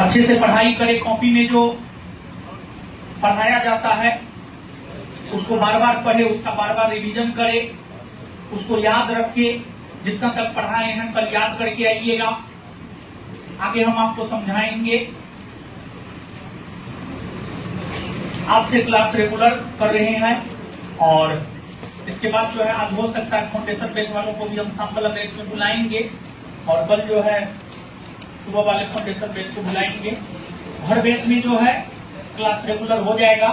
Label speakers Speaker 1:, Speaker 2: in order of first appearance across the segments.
Speaker 1: अच्छे से पढ़ाई करें, कॉपी में जो पढ़ाया जाता है उसको बार बार पढ़े, उसका बार बार रिवीजन करे, उसको याद रखे। जितना तक पढ़ाए हैं कल याद करके आइएगा, आगे हम आपको समझाएंगे। आपसे क्लास रेगुलर कर रहे हैं और इसके बाद जो है आज हो सकता है फाउंडेशन बैच वालों को भी हम सैंपल बैच में बुलाएंगे और कल जो है सुबह वाले फाउंडेशन बैच को बुलाएंगे। हर बैच में जो है क्लास रेगुलर हो जाएगा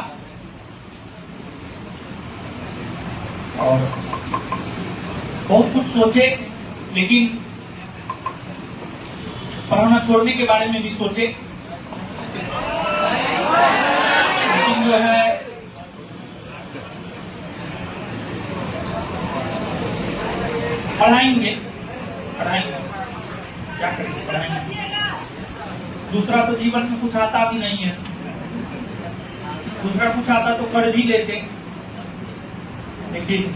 Speaker 1: और बहुत कुछ सोचे, लेकिन पढ़ाना छोड़ने के बारे में भी सोचे, लेकिन जो है पढ़ाएंगे क्या करेंगे, पढ़ाएंगे। दूसरा तो जीवन में कुछ आता भी नहीं है, दूसरा कुछ आता तो कर भी लेते, लेकिन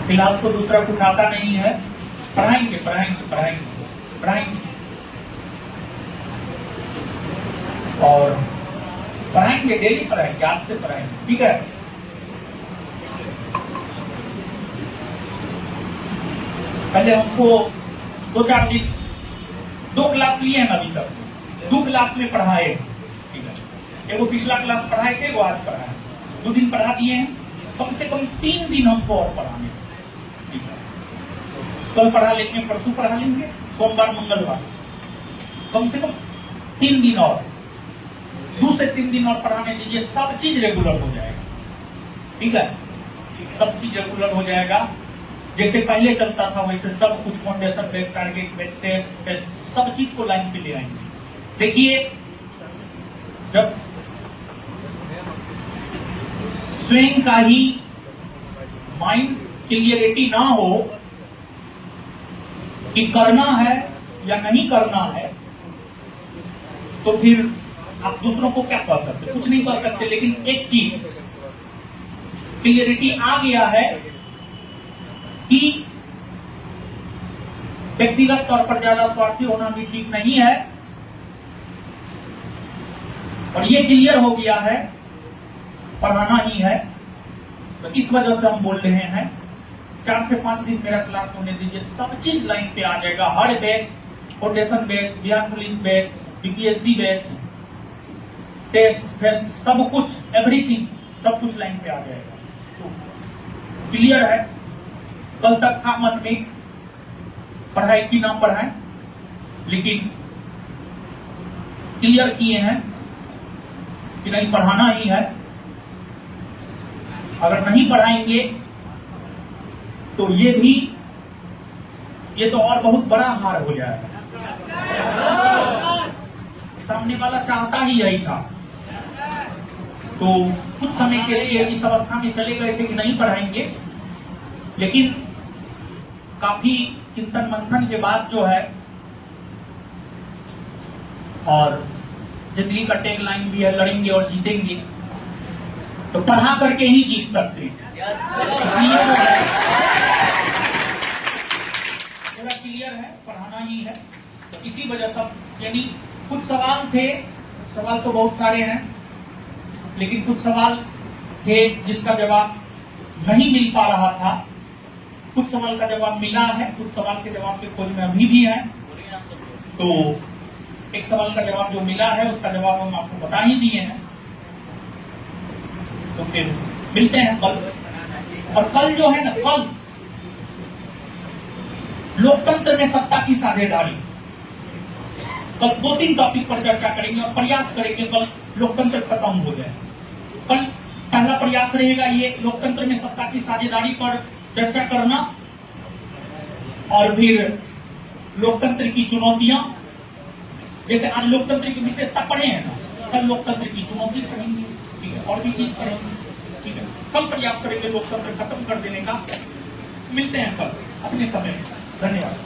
Speaker 1: फिलहाल तो दूसरा कुछ आता नहीं है। पढ़ाएंगे पढ़ाएंगे पढ़ाएंगे पढ़ाएंगे और पढ़ाएंगे, डेली पढ़ाएंगे, आज से पढ़ाएंगे, ठीक है। पहले हमको 2-4 दिन 2 क्लास लिए हैं अभी तक, 2 क्लास में पढ़ाए, ठीक है। एगो पिछला क्लास पढ़ाए थे, वो आज पढ़ाए, 2 दिन पढ़ा दिए हैं। कम से कम 3 दिन हमको और पढ़ाने, ठीक है। कल पढ़ा लेंगे, परसों पढ़ा लेंगे, सोमवार मंगलवार, कम से कम 3 दिन और, 2 से 3 दिन और पढ़ाने दीजिए। सब चीज रेगुलर हो जाएगा, ठीक है, सब चीज रेगुलर हो जाएगा। जैसे पहले चलता था वैसे सब कुछ foundation based, target based, test, सब चीज को लाइन पे ले आएंगे। देखिए, जब स्वयं का ही माइंड क्लियरिटी ना हो कि करना है या नहीं करना है, तो फिर आप दूसरों को क्या कर सकते, कुछ नहीं कर सकते। लेकिन एक चीज क्लियरिटी आ गया है कि व्यक्तिगत तौर पर ज्यादा स्वार्थी होना भी ठीक नहीं है, और ये क्लियर हो गया है पढ़ाना ही है, तो इस वजह से हम बोल रहे हैं 4 से 5 दिन मेरा क्लास होने दीजिए, सब चीज लाइन पे आ जाएगा। हर batch, foundation batch, Bihar police batch, BPSC batch, test fest, सब कुछ, एवरीथिंग, सब कुछ लाइन पे आ जाएगा। तो क्लियर है। कल तक था मन में पढ़ाई की ना पढ़ाएं, लेकिन क्लियर किए हैं कि नहीं, पढ़ाना ही है। अगर नहीं पढ़ाएंगे तो ये तो और बहुत बड़ा हार हो जाएगा। सामने वाला चाहता ही यही था, तो कुछ समय के लिए इस अवस्था में चले गए थे कि नहीं पढ़ाएंगे, लेकिन काफी चिंतन मंथन के बाद जो है, और जिंदगी का टैग लाइन भी है, लड़ेंगे और जीतेंगे, तो पढ़ा करके ही जीत सकते हैं। पूरा क्लियर है, पढ़ाना ही है। तो इसी वजह से, यानी कुछ सवाल थे, सवाल तो बहुत सारे हैं, लेकिन कुछ सवाल थे जिसका जवाब नहीं मिल पा रहा था, कुछ सवाल का जवाब मिला है, कुछ सवाल के जवाब की खोज में अभी भी है। तो एक सवाल का जवाब जो मिला है उसका जवाब हम आपको बता ही दिए हैं। तो फिर मिलते हैं कल। और कल जो है ना, कल लोकतंत्र में सत्ता की साझेदारी, कल 2-3 टॉपिक पर चर्चा करेंगे और प्रयास करेंगे कल लोकतंत्र खत्म हो जाए। कल पहला प्रयास रहेगा ये लोकतंत्र में सत्ता की साझेदारी पर चर्चा करना, और फिर लोकतंत्र की चुनौतियां, जैसे आज लोकतंत्र की विशेषता पढ़े हैं ना, कल लोकतंत्र की चुनौती पढ़ेंगे, ठीक है, और भी चीज पढ़ेंगे, ठीक है। कल प्रयास करेंगे लोकतंत्र खत्म कर देने का। मिलते हैं कल अपने समय में। धन्यवाद।